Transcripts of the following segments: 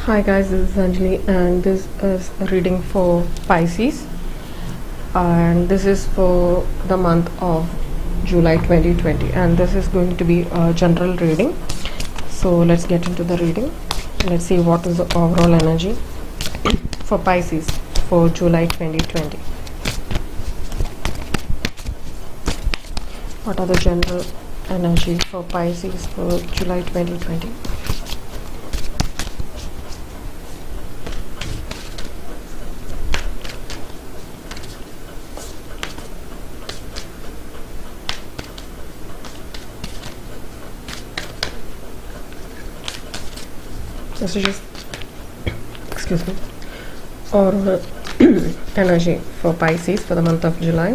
Hi guys, this is Anjali and this is a reading for Pisces, and this is for the month of July 2020, and this is going to be a general reading. So let's get into the reading. Let's see what is the overall energy for Pisces for July 2020. What are the general energy for Pisces for July 2020? Messages, excuse me, or energy for Pisces for the month of July.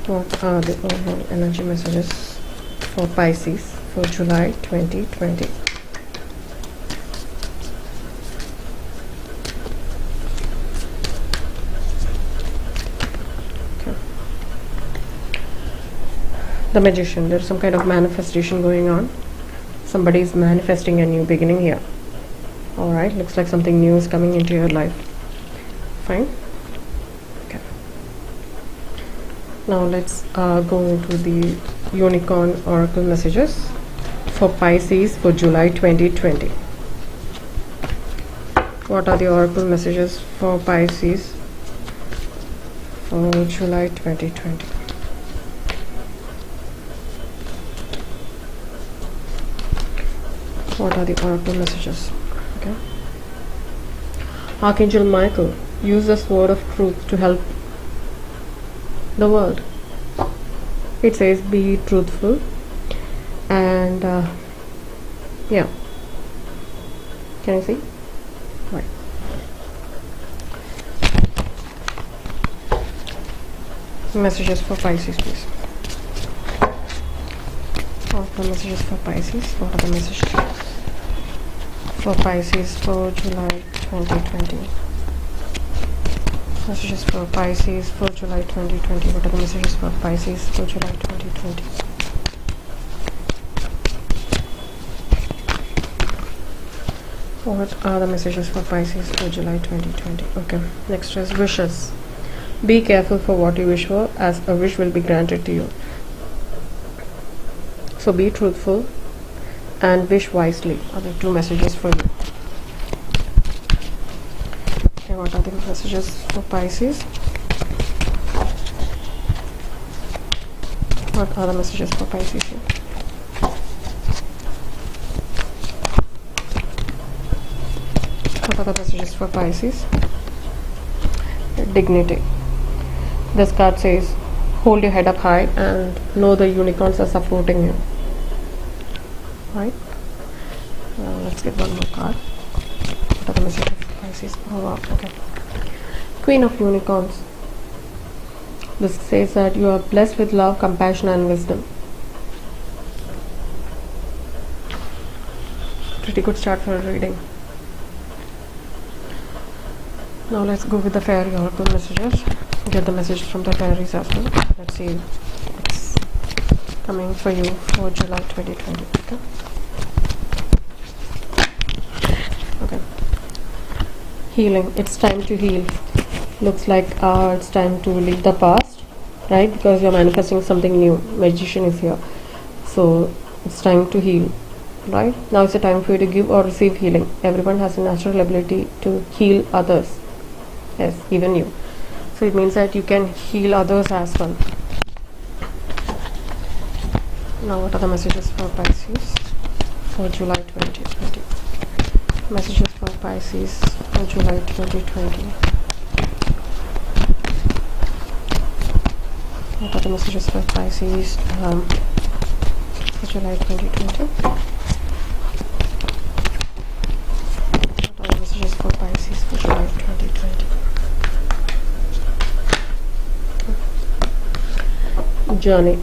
What are the overall energy messages for Pisces for July 2020? The Magician. There's some kind of manifestation going on. Somebody is manifesting a new beginning here. Alright, looks like something new is coming into your life. Fine. Okay. Now let's go into the Unicorn Oracle messages for Pisces for July 2020. What are the Oracle messages for Pisces for July 2020? What are the Oracle messages? Okay. Archangel Michael, use the sword of truth to help the world. It says be truthful and yeah. Can you see? Right. Messages for Pisces, please. What are the messages for Pisces? What are the messages for Pisces for July 2020? Messages for Pisces for July 2020. What are the messages for Pisces for July 2020? What are the messages for Pisces for July 2020? Okay. Next is wishes. Be careful for what you wish for, as a wish will be granted to you. So be truthful and wish wisely are the two messages for you. Okay, what are the messages for Pisces? What are the messages for Pisces here? What are the messages for Pisces? Dignity. This card says, hold your head up high and know the unicorns are supporting you. Right? Let's get one more card. What are the messages for Pisces? Oh wow, okay. Queen of Unicorns. This says that you are blessed with love, compassion and wisdom. Pretty good start for a reading. Now let's go with the Fairy Oracle messages. Get the messages from the fairies as well. Let's see what's coming for you for July 2020. Okay. Healing. It's time to heal. Looks like it's time to leave the past, right? Because you're manifesting something new. Magician is here. So it's time to heal, right? Now it's a time for you to give or receive healing. Everyone has a natural ability to heal others. Yes, even you. So it means that you can heal others as well. Now what are the messages for Pisces for July 2020? Messages for Pisces for July 2020. What are the messages for Pisces for July 2020? What are the messages for Pisces for July 2020? Journey.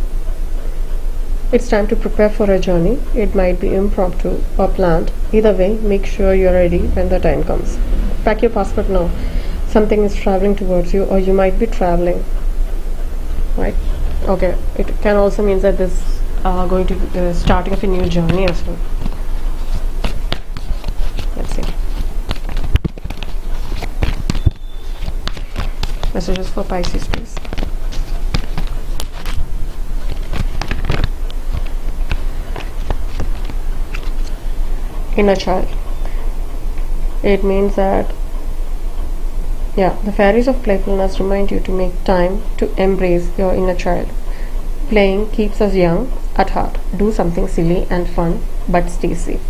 It's time to prepare for a journey. It might be impromptu or planned. Either way, make sure you're ready when the time comes. Pack your passport now. Something is traveling towards you, or you might be traveling. Right? Okay, it can also mean that this going to be starting of a new journey as well. Let's see. Messages for Pisces, please. Inner child. It means that, yeah, the fairies of playfulness remind you to make time to embrace your inner child. Playing keeps us young at heart. Do something silly and fun, but stay safe.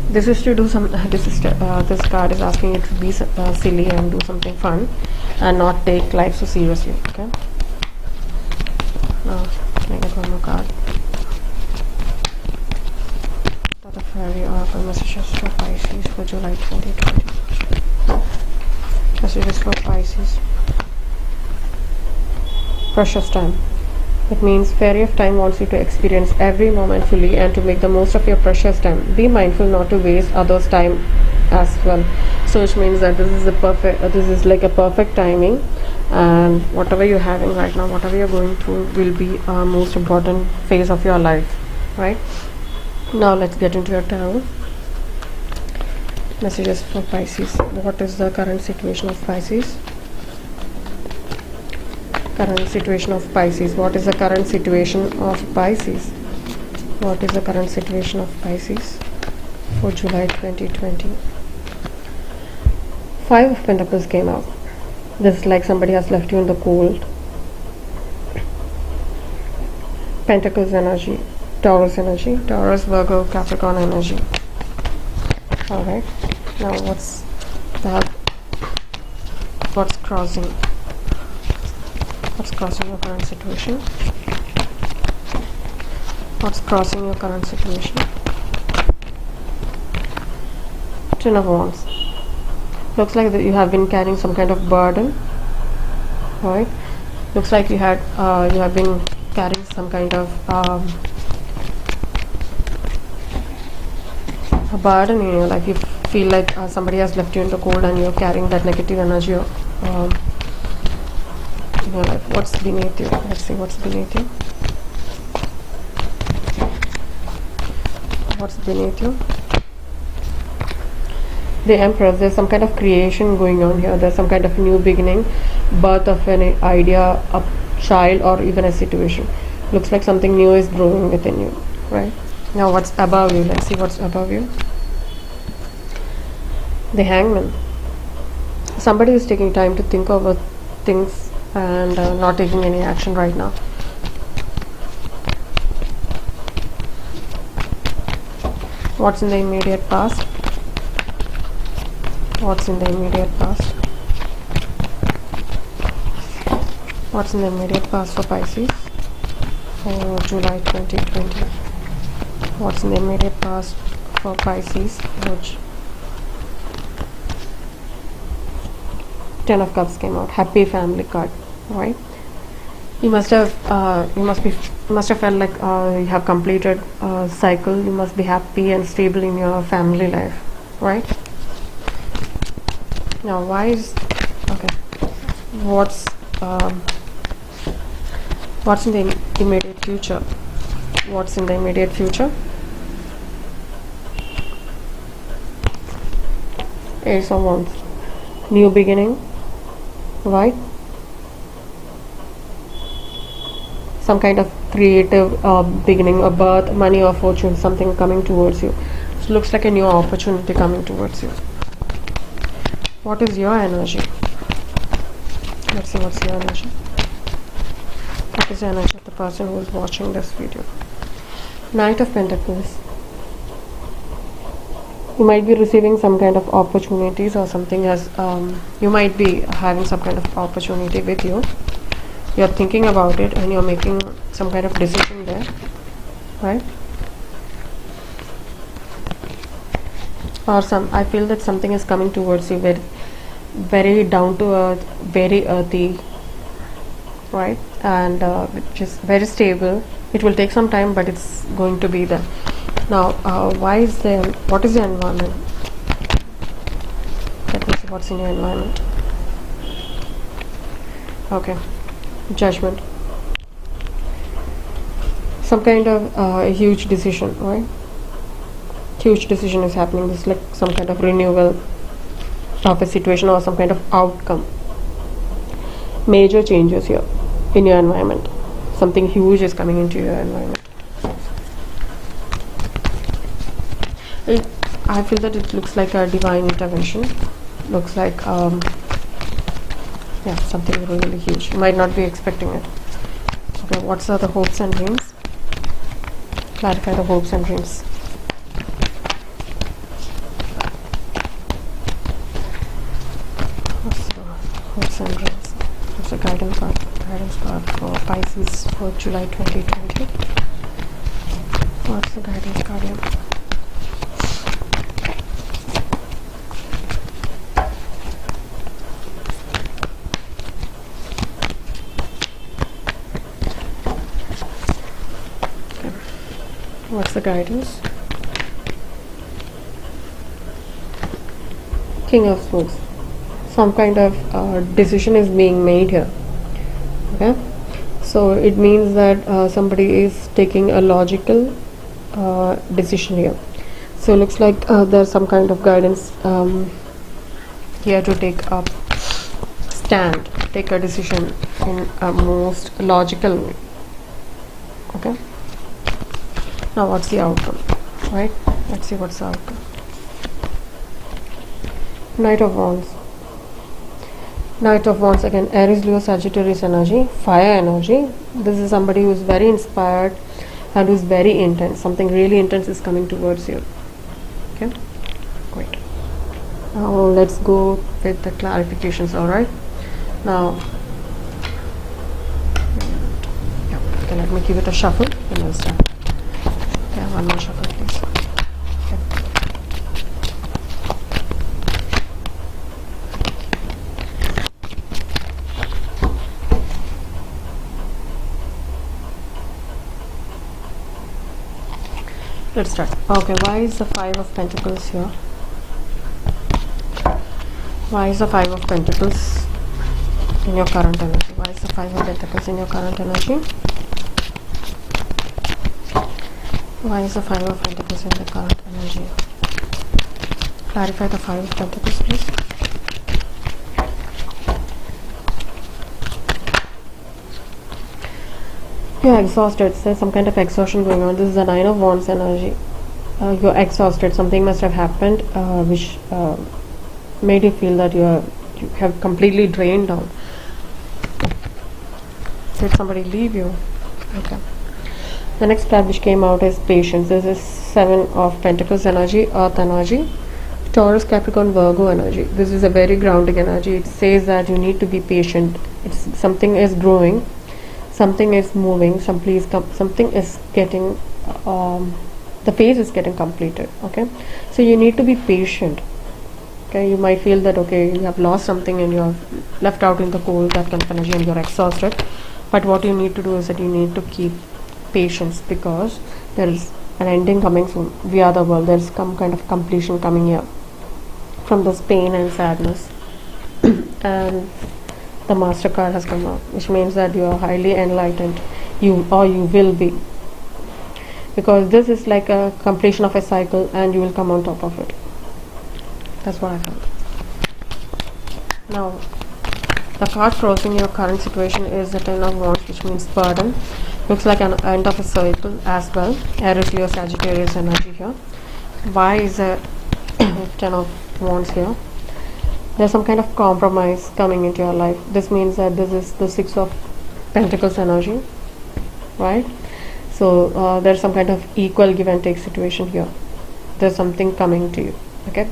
This is to do some. This card is asking you to be silly and do something fun, and not take life so seriously. Okay. Now, can I get one more card? The fairy oracle messages for Pisces for July 2020. Messages for Pisces. Precious time. It means Fairy of Time wants you to experience every moment fully and to make the most of your precious time. Be mindful not to waste others' time as well. So which means that this is like a perfect timing, and whatever you're having right now, whatever you're going through, will be a most important phase of your life, right? Now let's get into your tarot. Messages for Pisces. What is the current situation of Pisces? Current situation of Pisces. What is the current situation of Pisces? What is the current situation of Pisces for July 2020? Five of Pentacles came out. This is like somebody has left you in the cold. Pentacles energy, Taurus energy, Taurus, Virgo, Capricorn energy. Alright, now what's crossing? What's crossing your current situation? What's crossing your current situation? Ten of Wands. Looks like that you have been carrying some kind of burden. Right? Looks like you have been carrying some kind of a burden in your life. You feel like somebody has left you in the cold, and you're carrying that negative energy. Life. What's beneath you? Let's see what's beneath you. What's beneath you? The Empress. There's some kind of creation going on here. There's some kind of new beginning, birth of an idea, a child, or even a situation. Looks like something new is growing within you, right? Now what's above you? Let's see what's above you. The Hangman. Somebody is taking time to think over things and not taking any action right now. What's in the immediate past? What's in the immediate past? What's in the immediate past for Pisces for July 2020? What's in the immediate past for Pisces? Ten of Cups came out. Happy family card. Right, you must have felt like you have completed a cycle. You must be happy and stable in your family life, right? Now what's in the immediate future? What's in the immediate future? Ace of Wands. New beginning, right? Some kind of creative beginning, a birth, money or fortune, something coming towards you. It looks like a new opportunity coming towards you. What is your energy? Let's see what's your energy. What is the energy of the person who is watching this video? Knight of Pentacles. You might be receiving some kind of opportunities, or something as you might be having some kind of opportunity with you. You're thinking about it and you're making some kind of decision there, right? Or I feel that something is coming towards you very, very down to earth, very earthy, right? And which is very stable. It will take some time, but it's going to be there. Now, what is the environment? Let me see what's in your environment. Okay. Judgment. Some kind of huge decision, right? Huge decision is happening. This is like some kind of renewal of a situation or some kind of outcome. Major changes here in your environment. Something huge is coming into your environment. I feel that it looks like a divine intervention. Looks like yeah, something really huge. You might not be expecting it. Okay, what's the hopes and dreams? Clarify the hopes and dreams. What's the hopes and dreams? What's the guidance card? Guidance card for Pisces for July 2020. What's the guidance card here? What's the guidance? King of Swords. Some kind of decision is being made here. Okay, so it means that somebody is taking a logical decision here. So it looks like there's some kind of guidance here to take a stand, take a decision in a most logical way. Okay. Now what's the outcome, right? Let's see what's the outcome. Knight of Wands. Knight of Wands again, Aries, Leo, Sagittarius energy, fire energy. This is somebody who is very inspired and who is very intense. Something really intense is coming towards you. Okay, great. Now let's go with the clarifications, alright? Now, yeah, okay, let me give it a shuffle and we'll start. Okay, one more shuffle please. Okay. Let's start. Okay, why is the Five of Pentacles here? Why is the Five of Pentacles in your current energy? Why is the Five of Pentacles in your current energy? Why is the Five of Pentacles in the current energy? Clarify the Five of Pentacles, please. You're exhausted. There's some kind of exhaustion going on. This is the Nine of Wands energy. You're exhausted. Something must have happened which made you feel that you have completely drained down. Did somebody leave you? Okay. The next card which came out is Patience. This is Seven of Pentacles energy, Earth energy, Taurus, Capricorn, Virgo energy. This is a very grounding energy. It says that you need to be patient. Something is growing, something is moving, something is getting, the phase is getting completed. Okay, so you need to be patient. Okay, you might feel that okay, you have lost something and you're left out in the cold, that kind of energy, and you're exhausted. But what you need to do is that you need to keep patience, because there is an ending coming soon. We are the world. There's some kind of completion coming here from this pain and sadness. And the Master card has come out, which means that you are highly enlightened. You will be, because this is like a completion of a cycle and you will come on top of it. That's what I found. Now the card crossing your current situation is the Ten of Wands, which means burden. Looks like an end of a cycle as well. Aries, Leo, Sagittarius energy here. Why is a Ten of Wands here? There's some kind of compromise coming into your life. This means that this is the Six of Pentacles energy, right? So there's some kind of equal give and take situation here. There's something coming to you, okay,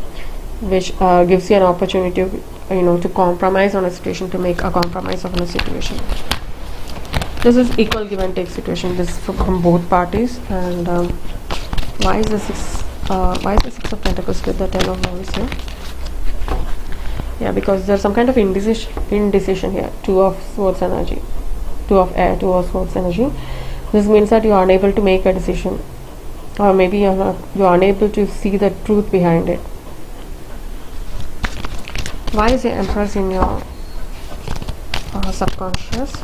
which gives you an opportunity, to compromise on a situation, to make a compromise on a situation. This is equal give and take situation. This is from both parties. And why is the Six of Pentacles with the Ten of Wands here? Yeah, because there's some kind of indecision here. Two of Swords energy, Two of Air, Two of Swords energy. This means that you are unable to make a decision, or maybe you're unable to see the truth behind it. Why is the Empress in your subconscious.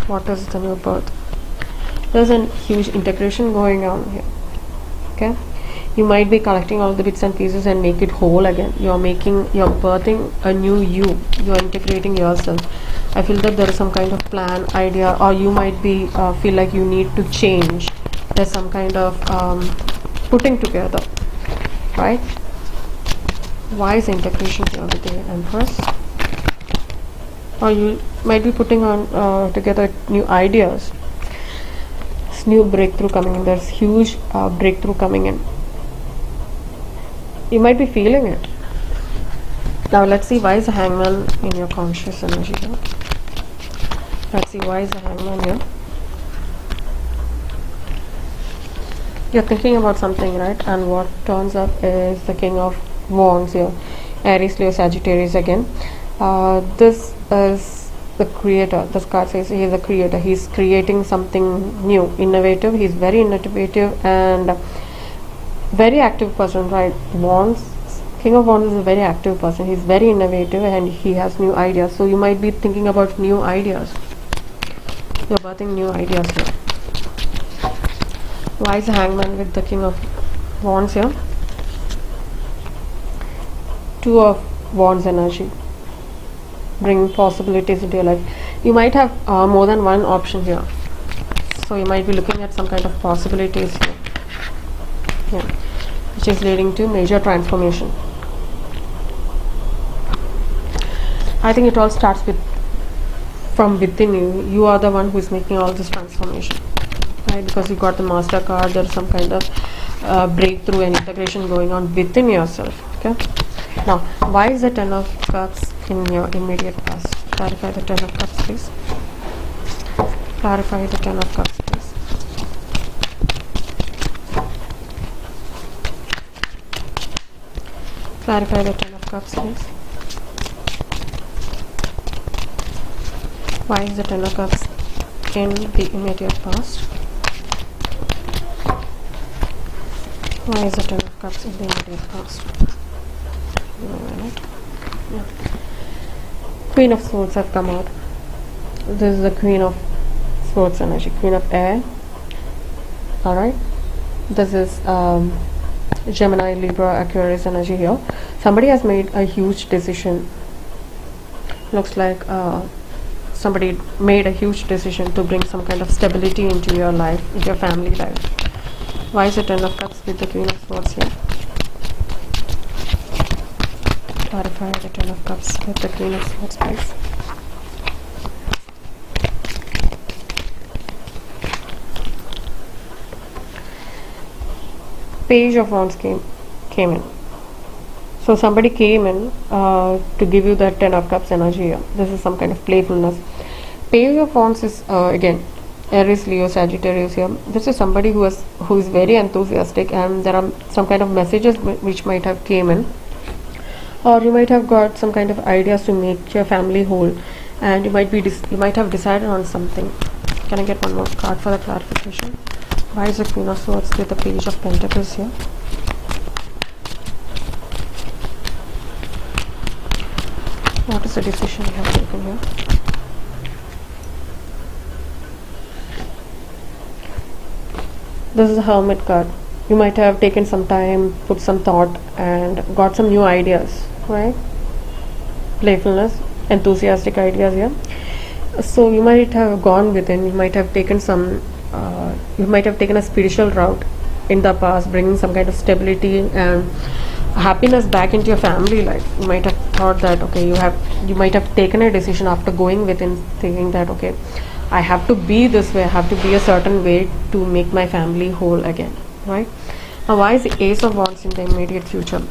What is the new birth? There's a huge integration going on here. Okay, you might be collecting all the bits and pieces and make it whole again. You're birthing a new you. You're integrating yourself. I feel that there is some kind of plan, idea, or you might be feel like you need to change. There's some kind of putting together, right? Why is integration here with the Empress? Or you might be putting on together new ideas. This new breakthrough coming in. There's huge breakthrough coming in. You might be feeling it. Now let's see, why is the Hangman in your conscious energy here? Let's see, why is the Hangman here? You're thinking about something, right? And what turns up is the King of Wands here. Aries, Leo, Sagittarius again. This is the creator. This card says he is the creator. He's creating something new, innovative. He's very innovative and very active person, right? Wands, King of Wands is a very active person. He's very innovative and he has new ideas. So you might be thinking about new ideas. You're birthing new ideas here. Why is the Hangman with the King of Wands here? Two of Wands energy. Bring possibilities into your life. You might have more than one option here. So you might be looking at some kind of possibilities here. Yeah. Which is leading to major transformation. I think it all starts with from within you. You are the one who is making all this transformation, right? Because you got the Master card. There's some kind of breakthrough and integration going on within yourself. Okay. Now, why is the Ten of Cups in your immediate past? Clarify the Ten of Cups, please. Clarify the Ten of Cups, please. Clarify the Ten of Cups, please. Why is the Ten of Cups in the immediate past? Why is the Ten of Cups in the immediate past? Yeah. Queen of Swords have come out. This is the Queen of Swords energy. Queen of Air. Alright. This is Gemini, Libra, Aquarius energy here. Somebody has made a huge decision. Looks like somebody made a huge decision to bring some kind of stability into your life, into your family life. Why is the Ten of Cups with the Queen of Swords here? Clarify the Ten of Cups with the Queen of Swords, please. Page of Wands came in. So somebody came in to give you that Ten of Cups energy here. This is some kind of playfulness. Page of Wands is again Aries, Leo, Sagittarius here. This is somebody who is very enthusiastic, and there are some kind of messages which might have came in, or you might have got some kind of ideas to make your family whole, and you might have decided on something. Can I get one more card for the clarification? Why is the Queen of Swords with the Page of Pentacles here? What is the decision you have taken here? This is a Hermit card. You might have taken some time, put some thought, and got some new ideas, right? Playfulness, enthusiastic ideas here. So you might have gone within. You might have taken a spiritual route in the past, bringing some kind of stability and happiness back into your family life. You might have thought that you might have taken a decision after going within, thinking that I have to be this way, I have to be a certain way to make my family whole again, right? Now, why is the Ace of Wands in the immediate future?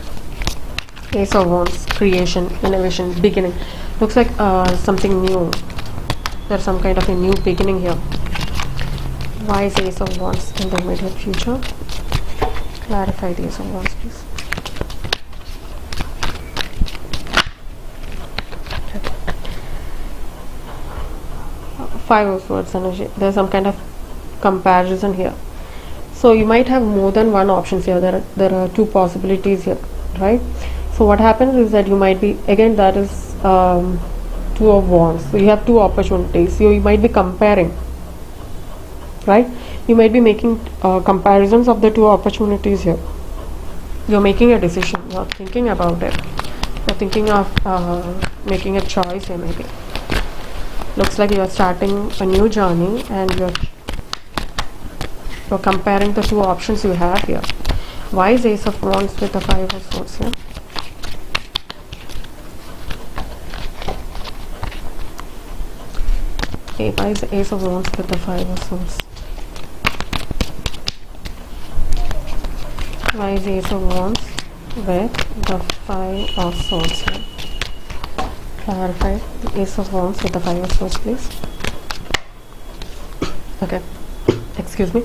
Ace of Wands, creation, innovation, beginning. Looks like something new. There's some kind of a new beginning here. Why is Ace of Wands in the immediate future? Clarify the Ace of Wands, please. Five of Swords energy. There's some kind of comparison here. So you might have more than one options here. There are two possibilities here, right? So what happens is that you might be, again, that is Two of Wands. So you have two opportunities. You might be comparing, right? You might be making comparisons of the two opportunities here. You're making a decision. You're thinking about it. You're thinking of making a choice here, maybe. Looks like you're starting a new journey, and you're comparing the two options you have here. Why is Ace of Wands with the Five of Swords here? Okay, why is the Ace of Wands with the Five of Swords? Why is Ace of Wands with the Five of Swords here? Clarify the Ace of Wands with the Five of Swords, please. Okay, excuse me.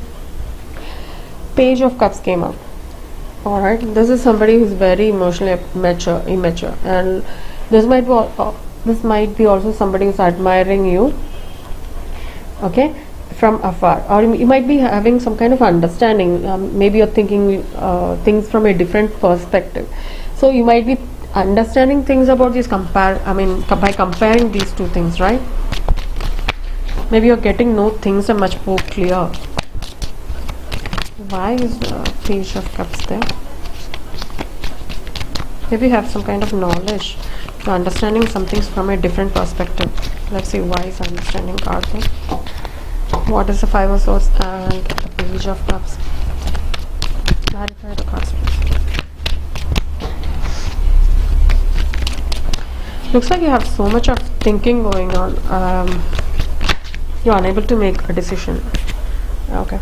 Page of Cups came out. Alright, this is somebody who's very emotionally immature, and this might be also somebody who's admiring you, okay, from afar, or you might be having some kind of understanding. Maybe you're thinking things from a different perspective, so you might be understanding things about these by comparing these two things, right? Maybe you're getting to know things are much more clear. Why is the Page of Cups there? Maybe you have some kind of knowledge. You're understanding some things from a different perspective. Let's see, why is understanding card there? What is the Five of Swords and the Page of Cups? Clarify the cards, please. Looks like you have so much of thinking going on. You're unable to make a decision. Okay.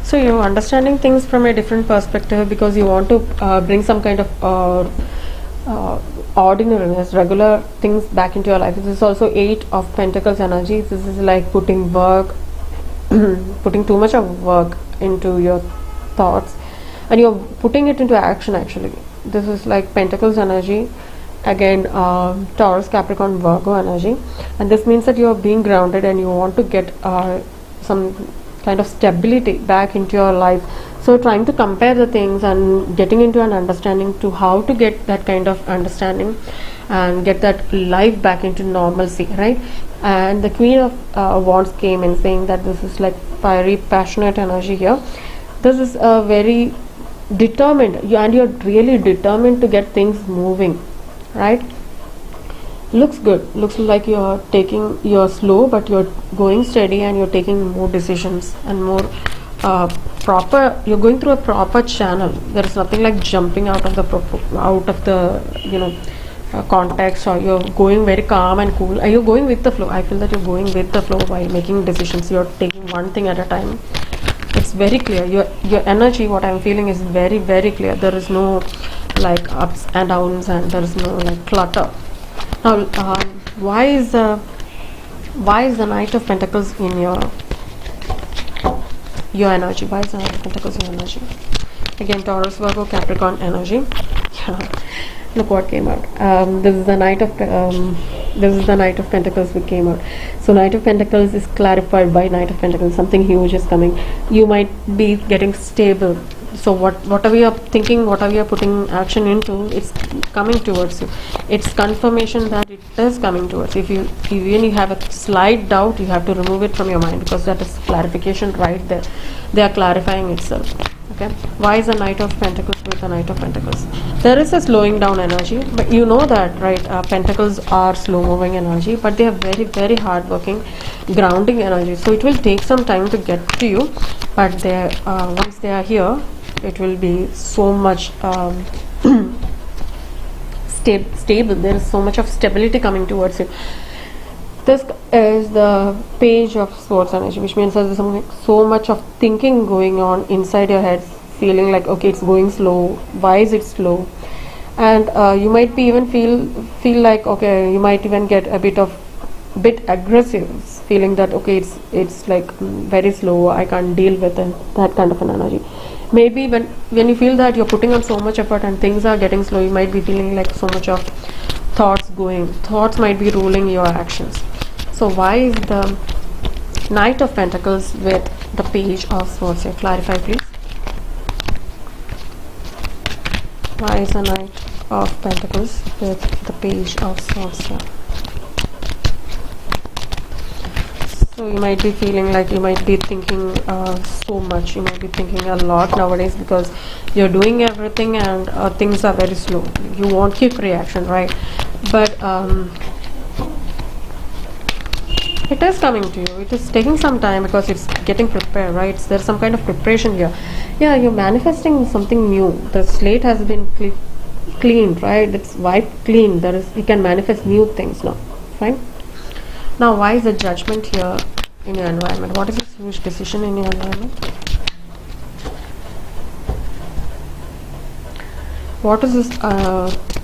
So you're understanding things from a different perspective because you want to bring some kind of ordinariness, regular things back into your life. This is also Eight of Pentacles energy. This is like putting putting too much of work into your thoughts, and you're putting it into action actually. This is like Pentacles energy. Again, Taurus, Capricorn, Virgo energy. And this means that you're being grounded and you want to get some kind of stability back into your life. So trying to compare the things and getting into an understanding to how to get that kind of understanding and get that life back into normalcy, right? And the Queen of Wands came in saying that this is like fiery, passionate energy here. This is a very determined, and you're really determined to get things moving, right? Looks good. Looks like you're slow, but you're going steady, and you're taking more decisions and more proper. You're going through a proper channel. There is nothing like jumping out of the context, or you're going very calm and cool. You're going with the flow. I feel that you're going with the flow while making decisions. You're taking one thing at a time. It's very clear. Your energy, what I'm feeling, is very, very clear. There is no like ups and downs, and there is no like clutter. Now, why is the Knight of Pentacles in your energy? Why is the Knight of Pentacles in your energy? Again, Taurus, Virgo, Capricorn energy. Look what came out. This is the Knight of Pentacles which came out. So Knight of Pentacles is clarified by Knight of Pentacles. Something huge is coming. You might be getting stable. So whatever you're thinking, whatever you're putting action into, it's coming towards you. It's confirmation that it is coming towards you. If you have a slight doubt, you have to remove it from your mind, because that is clarification right there. They are clarifying itself. Okay. Why is the Knight of Pentacles with the Knight of Pentacles? There is a slowing down energy, but you know that, right? Pentacles are slow moving energy, but they are very, very hard working, grounding energy. So it will take some time to get to you, but once they are here, it will be so much stable. There is so much of stability coming towards you. This is the Page of Swords energy, which means there's so much of thinking going on inside your head, feeling like, okay, it's going slow. Why is it slow? And you might be even feel like, okay, you might even get a bit aggressive, feeling that, okay, it's like very slow. I can't deal with it. That kind of an energy. Maybe when you feel that you're putting on so much effort and things are getting slow, you might be feeling like so much of thoughts might be ruling your actions. So why is the Knight of Pentacles with the Page of Swords here? Clarify, please. Why is the Knight of Pentacles with the Page of Swords here? So you might be feeling like you might be thinking so much. You might be thinking a lot nowadays because you're doing everything and things are very slow. You want quick reaction, right? But it is coming to you. It is taking some time because it's getting prepared, right? There's some kind of preparation here. Yeah, you're manifesting something new. The slate has been cleaned, right? It's wiped clean. There is, you can manifest new things now, right? Now, why is the judgment here in your environment? What is this huge decision in your environment? What is this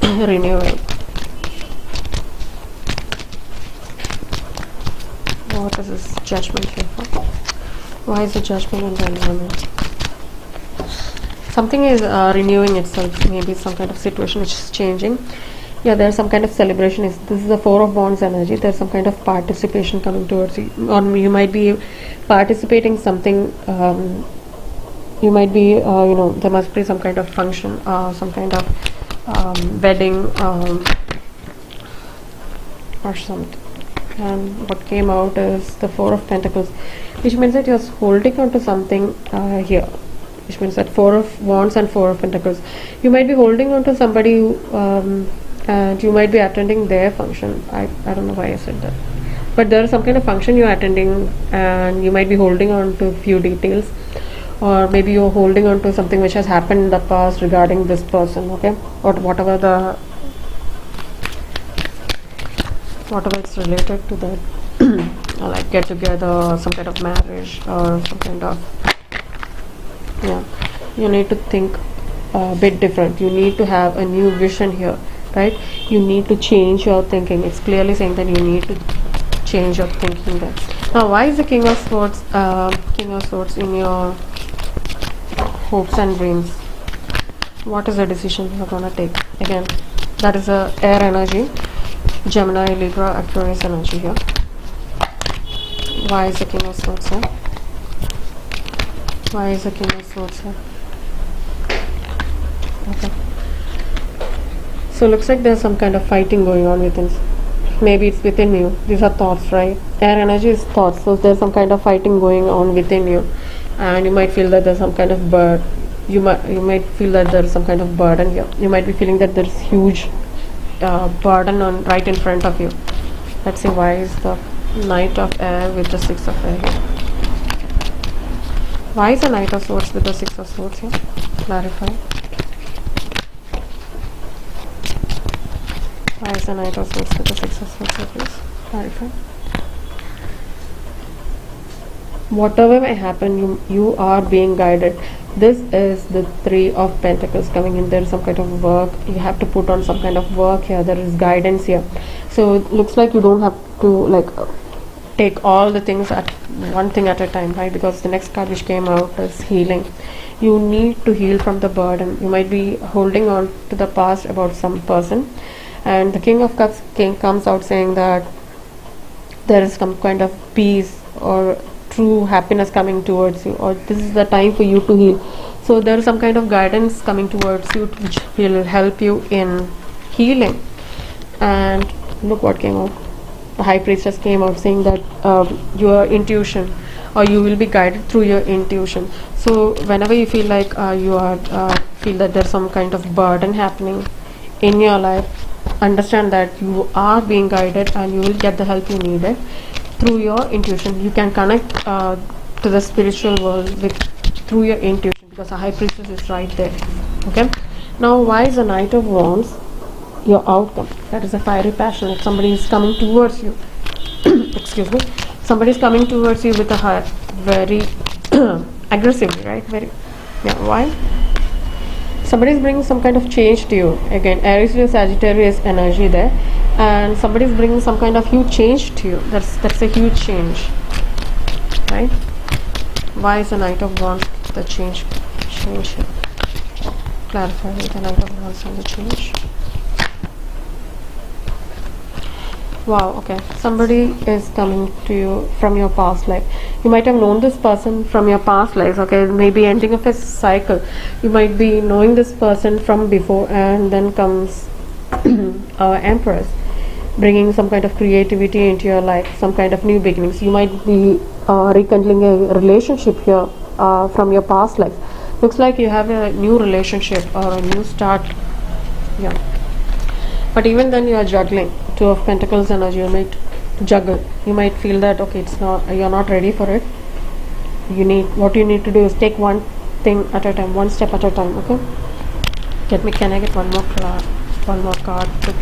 renewal? What is this judgment here for? Why is the judgment in the environment? Something is renewing itself. Maybe some kind of situation which is changing. Yeah, there's some kind of celebration. This is the Four of Wands energy. There's some kind of participation coming towards you, or you might be participating something. You might be, there must be some kind of function, some kind of wedding, or something. And what came out is the Four of Pentacles, which means that you're holding on to something here. Which means that Four of Wands and Four of Pentacles. You might be holding on to somebody who, and you might be attending their function. I don't know why I said that, but there is some kind of function you're attending and you might be holding on to a few details, or maybe you're holding on to something which has happened in the past regarding this person, okay, or whatever it's related to that. Or like get together, some kind of marriage, or some kind of, yeah, you need to think a bit different. You need to have a new vision here, right? You need to change your thinking. It's clearly saying that you need to change your thinking there. Now, why is the King of Swords in your hopes and dreams? What is the decision you're gonna take? Again, that is a air energy, Gemini, Libra, Aquarius energy here. Why is the King of Swords here? Why is the King of Swords here? Okay. So looks like there's some kind of fighting going on within. Maybe it's within you. These are thoughts, right? Air energy is thoughts. So there's some kind of fighting going on within you, and you might feel that there's some kind of you might feel that there's some kind of burden here. You might be feeling that there's huge burden on right in front of you. Let's see, why is the Knight of Air with the Six of Air here? Why is the Knight of Swords with the Six of Swords here? Clarify. Why is the Knight of Swords with the Six of Swords here, please? Clarify. Whatever may happen, you are being guided. This is the Three of Pentacles coming in. There is some kind of work. You have to put on some kind of work here. There is guidance here. So it looks like you don't have to take all the things at one thing at a time, right? Because the next card which came out is healing. You need to heal from the burden. You might be holding on to the past about some person, and the King of Cups comes out saying that there is some kind of peace or true happiness coming towards you, or this is the time for you to heal. So there is some kind of guidance coming towards you which will help you in healing. And look what came out. The High Priestess came out saying that your intuition, or you will be guided through your intuition. So whenever you feel like you are feel that there's some kind of burden happening in your life, understand that you are being guided and you will get the help you needed through your intuition. You can connect to the spiritual world through your intuition, because the High Priestess is right there. Okay. Now, why is the Knight of Wands your outcome? That is a fiery passion. If somebody is coming towards you, excuse me, somebody is coming towards you with a very aggressively, right? Very, yeah. Why? Somebody is bringing some kind of change to you. Again, Aries, Leo, Sagittarius energy there, and somebody is bringing some kind of huge change to you. That's a huge change, right? Why is the Knight of Wands the change here? Clarify the Knight of Wands and the change. Wow, okay. Somebody is coming to you from your past life. You might have known this person from your past life, okay? Maybe ending of a cycle. You might be knowing this person from before, and then comes Empress. bringing some kind of creativity into your life, some kind of new beginnings. You might be rekindling a relationship here from your past life. Looks like you have a new relationship or a new start. Yeah. But even then you are juggling. Two of Pentacles energy, you might juggle. You might feel that okay, it's not, you're not ready for it. What you need to do is take one thing at a time, one step at a time. Okay. Can I get one more card to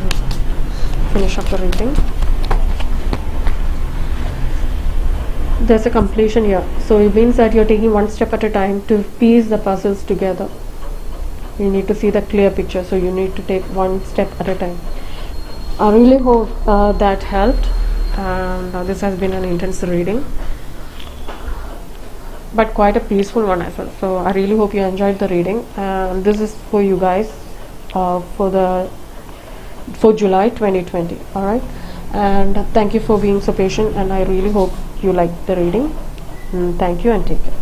finish up the reading? There's a completion here, so it means that you're taking one step at a time to piece the puzzles together. You need to see the clear picture, so you need to take one step at a time. I really hope that helped, and this has been an intense reading, but quite a peaceful one as well. So I really hope you enjoyed the reading, and this is for you guys for July 2020. All right, and thank you for being so patient, and I really hope you liked the reading. Thank you and take care.